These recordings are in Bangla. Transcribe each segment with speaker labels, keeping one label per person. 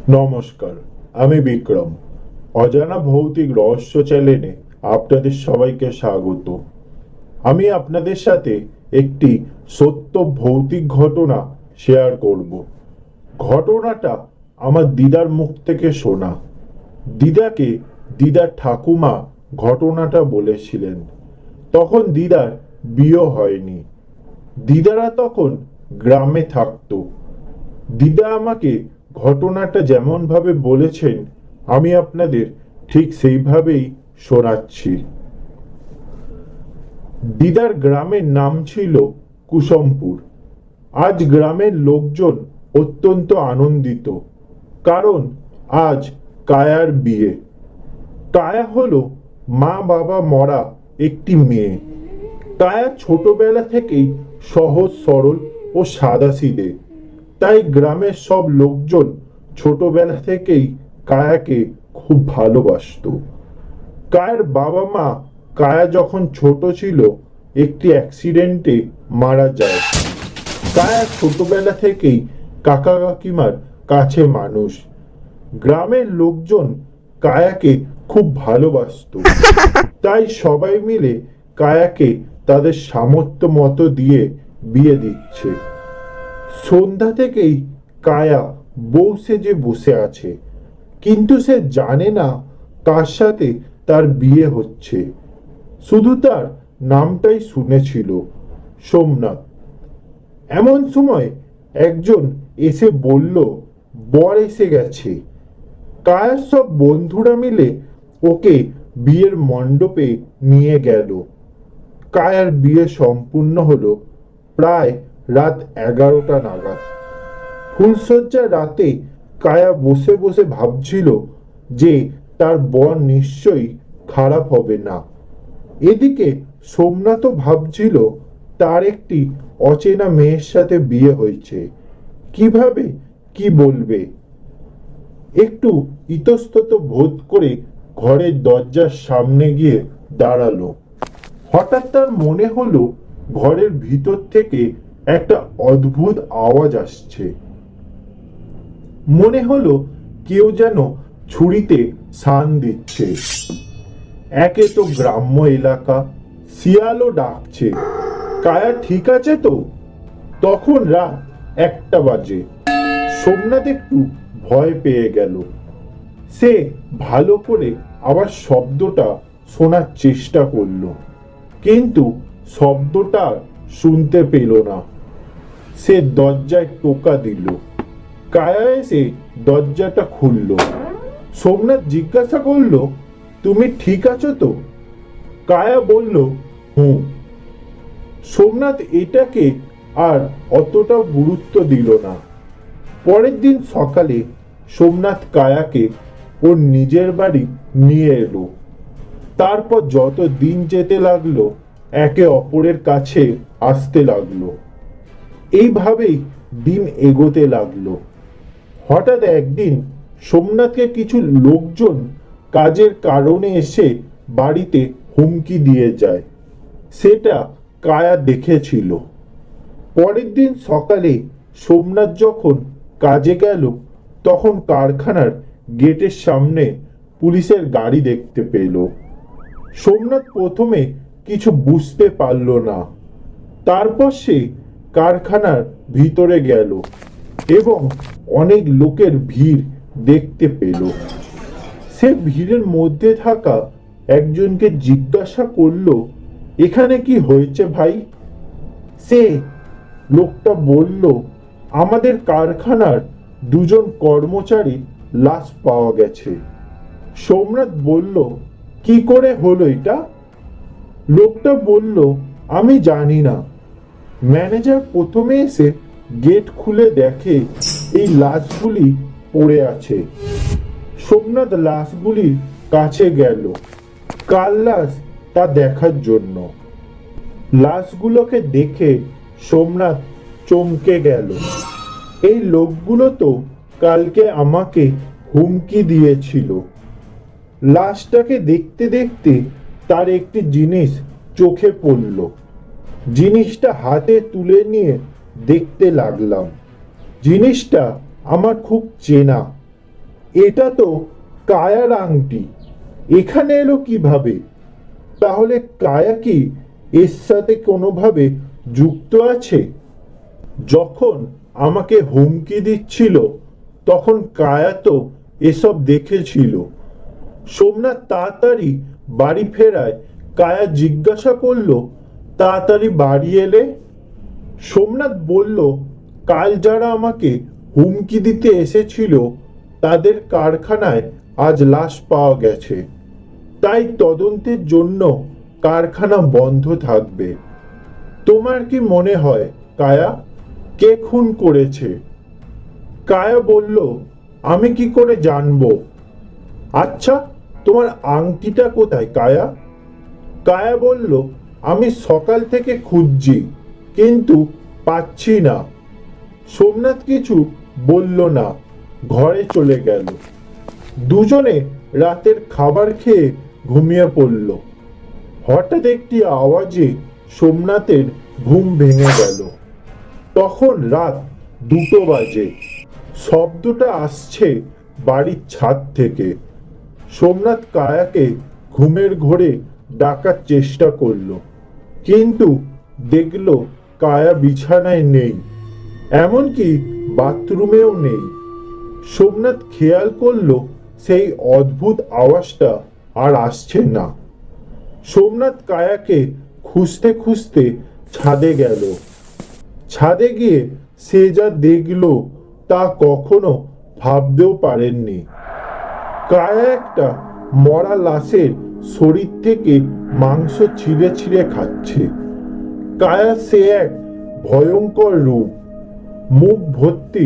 Speaker 1: নমস্কার, আমি বিক্রম। অজানা ভৌতিক রহস্য চ্যানেলে আপনাদের সবাইকে স্বাগত। আমি আপনাদের সাথে একটি সত্য ভৌতিক ঘটনা শেয়ার করব। ঘটনাটা আমার দিদার মুখ থেকে শোনা। দিদাকে দিদার ঠাকুমা ঘটনাটা বলেছিলেন। তখন দিদার বিয়ে হয়নি। দিদারা তখন গ্রামে থাকতো। দিদা আমাকে ঘটনাটা যেমন ভাবে বলেছেন আমি আপনাদের ঠিক সেইভাবেই শোনাচ্ছি। দিদার গ্রামের নাম ছিল কুসুমপুর। আজ গ্রামের লোকজন অত্যন্ত আনন্দিত, কারণ আজ কায়ার বিয়ে। কায়া হলো মা বাবা মরা একটি মেয়ে। কায়া ছোটবেলা থেকেই সহজ সরল ও সাদাসিধে, তাই গ্রামের সব লোকজন ছোটবেলা থেকেই কায়াকে খুব ভালোবাসতো। কায়ার বাবা মা কায়া যখন ছোট ছিল একটি অ্যাক্সিডেন্টে মারা যায়। কায়া ছোটবেলা থেকেই কাকা কাকিমার কাছে মানুষ। গ্রামের লোকজন কায়াকে খুব ভালোবাসতো, তাই সবাই মিলে কায়াকে তাদের সামর্থ্য মতো দিয়ে বিয়ে দিচ্ছে। সন্ধ্যা থেকেই কায়া বউ সেজে বসে আছে, কিন্তু সে জানে না কার সাথে তার বিয়ে হচ্ছে। শুধু তার নামটাই শুনেছিল, সোমনাথ। এমন সময় একজন এসে বলল বর এসে গেছে। কায়ার সব বন্ধুরা মিলে ওকে বিয়ের মণ্ডপে নিয়ে গেল। কায়ার বিয়ে সম্পূর্ণ হলো প্রায় রাত 11টা নাগাদ। ফুলশয্যার রাতে কায়া বসে বসে ভাবছিল যে তার বর নিশ্চয়ই খারাপ হবে না। এদিকে সোমনাথও ভাবছিল তার একটি অচেনা মেয়ের সাথে বিয়ে হয়েছে, কিভাবে কি বলবে। একটু ইতস্তত বোধ করে ঘরের দরজার সামনে গিয়ে দাঁড়ালো। হঠাৎ তার মনে হলো ঘরের ভিতর থেকে একটা অদ্ভুত আওয়াজ আসছে। মনে হলো কেউ যেন ছুরিতে শান দিচ্ছে। একে তো গ্রাম্য এলাকা, শিয়ালও ডাকছে। কায়া ঠিক আছে তো? তখন রাত 1টা বাজে। সোমনাথ একটু ভয় পেয়ে গেল। সে ভালো করে আবার শব্দটা শোনার চেষ্টা করলো, কিন্তু শব্দটা শুনতে পেল না। সে দরজায় টোকা দিল। কায়া এসে দরজাটা খুলল। সোমনাথ জিজ্ঞাসা করলো, তুমি ঠিক আছো তো? কায়া বলল, হুম। সোমনাথ এটাকে আর অতটা গুরুত্ব দিল না। পরের দিন সকালে সোমনাথ কায়াকে ওর নিজের বাড়ি নিয়ে এলো। তারপর যত দিন যেতে লাগলো একে অপরের কাছে আসতে লাগলো। এইভাবেই দিন এগোতে লাগলো। হঠাৎ একদিন সোমনাথকে কিছু লোকজন কাজের কারণে এসে বাড়িতে হুমকি দিয়ে যায়। সেটা কায়া দেখেছিল। পরের দিন সকালে সোমনাথ যখন কাজে গেল তখন কারখানার গেটের সামনে পুলিশের গাড়ি দেখতে পেল। সোমনাথ প্রথমে কিছু বুঝতে পারল না। তারপর সে কারখানার ভিতরে গেল এবং অনেক লোকের ভিড় দেখতে পেল। সে ভিড়ের মধ্যে থাকা একজনকে জিজ্ঞাসা করলো, এখানে কি হয়েছে ভাই? সে লোকটা বলল, আমাদের কারখানার 2জন কর্মচারী লাশ পাওয়া গেছে। সোমনাথ বলল, কি করে হলো এটা? লোকটা বলল, আমি জানি না। ম্যানেজার প্রথমে এসে গেট খুলে দেখে এই লাশগুলি পড়ে আছে। সোমনাথ লাশগুলির কাছে গেল কার লাশ তা দেখার জন্য। লাশগুলোকে দেখে সোমনাথ চমকে গেল। এই লোকগুলো তো কালকে আমাকে হুমকি দিয়েছিল। লাশটাকে দেখতে দেখতে তার একটি জিনিস চোখে পড়ল। জিনিসটা হাতে তুলে নিয়ে দেখতে লাগলাম। জিনিসটা আমার খুব চেনা। এটা তো কায়ার আংটি, এখানে এলো কিভাবে? তাহলে কায়া কি এর সাথে কোনোভাবে যুক্ত আছে? যখন আমাকে হুমকি দিচ্ছিল তখন কায়া তো এসব দেখেছিল। সোমনাথ তাড়াতাড়ি বাড়ি ফেরায় কায়া জিজ্ঞাসা করলো, তাড়াতাড়ি বাড়ি এলে? সোমনাথ বলল, কাল যারা আমাকে হুমকি দিতে এসেছিল তাদের কারখানায় আজ লাশ পাওয়া গেছে, তাই তদন্তের জন্য কারখানা বন্ধ থাকবে। তোমার কি মনে হয় কায়া, কে খুন করেছে? কায়া বলল, আমি কি করে জানবো? আচ্ছা, তোমার আংটিটা কোথায় কায়া? কায়া বলল, আমি সকাল থেকে খুঁজছি কিন্তু পাচ্ছি না। সোমনাথ কিছু বলল না, ঘরে চলে গেল। দুজনে রাতের খাবার খেয়ে ঘুমিয়ে পড়ল। হঠাৎ একটি আওয়াজে সোমনাথের ঘুম ভেঙে গেল। তখন রাত 2টো বাজে। শব্দটা আসছে বাড়ির ছাদ থেকে। সোমনাথ কায়াকে ঘুমের ঘোরে ডাকার চেষ্টা করলো, কিন্তু দেখলো কায়া বিছানায় নেই, এমনকি বাথরুমেও নেই। সোমনাথ খেয়াল করলো সেই অদ্ভুত আওয়াজটা আর আসছে না। সোমনাথ কায়াকে খুঁজতে খুঁজতে ছাদে গেল। ছাদে গিয়ে সে যা দেখলো তা কখনো ভাবতেও পারেননি। কায়া একটা মরা লাশের শরীর থেকে মাংস ছিঁড়ে ছিঁড়ে খাচ্ছে। কায়া সে এক ভয়ঙ্কর রূপ, মুখ ভর্তি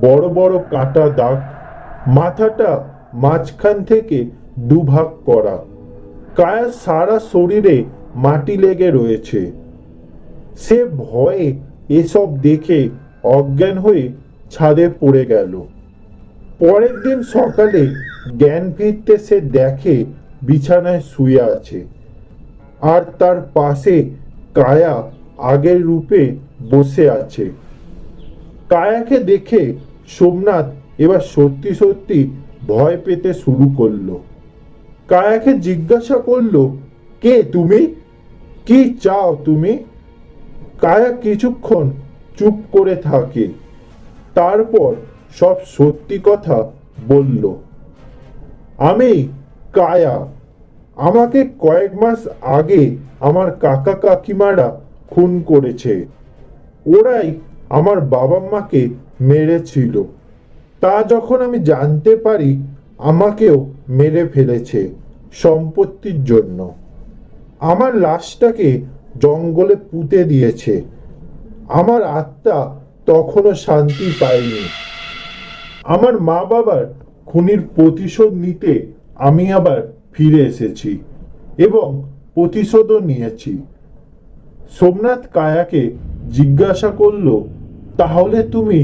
Speaker 1: বড় বড় কাটা দাগ, মাথাটা মাঝখান থেকে দুভাগ করা। কায়ার সারা শরীরে মাটি লেগে রয়েছে। সে ভয়ে এসব দেখে অজ্ঞান হয়ে ছাদে পড়ে গেল। পরের দিন সকালে জ্ঞান ফিরতে সে দেখে বিছানায় শুয়ে আছে, আর তার পাশে কায়া আগের রূপে বসে আছে। কায়াকে দেখে সোমনাথ এবার সত্যি সত্যি ভয় পেতে শুরু করলো। কায়াকে জিজ্ঞাসা করলো, কে তুমি? কি চাও তুমি? কায়া কিছুক্ষণ চুপ করে থাকে, তারপর সব সত্যি কথা বলল। আমি কায়া, আমাকে কয়েক মাস আগে আমার কাকা কাকিমারা খুন করেছে। ওরাই আমার বাবা মাকে মেরেছিল। তা যখন আমি জানতে পারি আমাকেও মেরে ফেলেছে সম্পত্তির জন্য, আমার লাশটাকে জঙ্গলে পুঁতে দিয়েছে। আমার আত্মা তখনও শান্তি পায়নি। আমার মা বাবার খুনির প্রতিশোধ নিতে আমি আবার ফিরে এসেছি এবং প্রতিশোধও নিয়েছি। সোমনাথ কায়াকে জিজ্ঞাসা করলো, তাহলে তুমি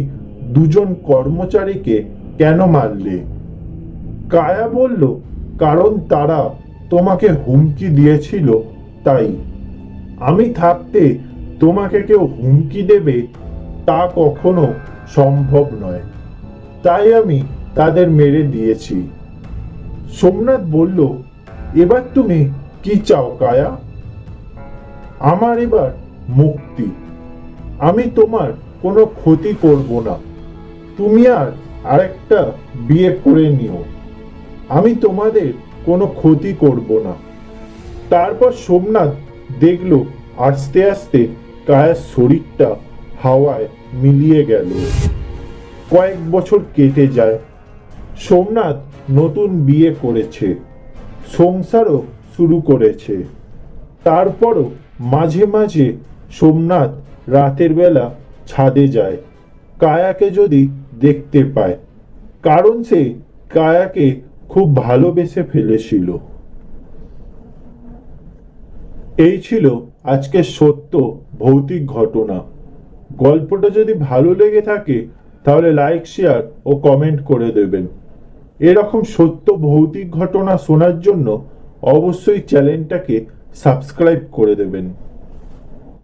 Speaker 1: দুজন কর্মচারীকে কেন মারলে? কায়া বলল, কারণ তারা তোমাকে হুমকি দিয়েছিল তাই। আমি থাকতে তোমাকে কেউ হুমকি দেবে তা কখনো সম্ভব নয়, তাই আমি তাদের মেরে দিয়েছি। সোমনাথ বলল, এবার তুমি কি চাও কায়া? আমার এবার মুক্তি। আমি তোমার কোনো ক্ষতি করব না। তুমি আর আরেকটা বিয়ে করে নিও, আমি তোমাদের কোনো ক্ষতি করব না। তারপর সোমনাথ দেখলো আস্তে আস্তে কায়ার শরীরটা হাওয়ায় মিলিয়ে গেল। কয়েক বছর কেটে যায়। সোমনাথ নতুন বিয়ে করেছে, সংসারও শুরু করেছে। তারপরও মাঝে মাঝে সোমনাথ রাতের বেলা ছাদে যায় কায়াকে যদি দেখতে পায়, কারণ সে কায়াকে খুব ভালোবেসে ফেলেছিল। এই ছিল আজকের সত্য ভৌতিক ঘটনা। গল্পটা যদি ভালো লেগে থাকে তাহলে লাইক, শেয়ার ও কমেন্ট করে দেবেন। এরকম সত্য ভৌতিক ঘটনা শোনার জন্য অবশ্যই চ্যানেলটাকে সাবস্ক্রাইব করে দেবেন।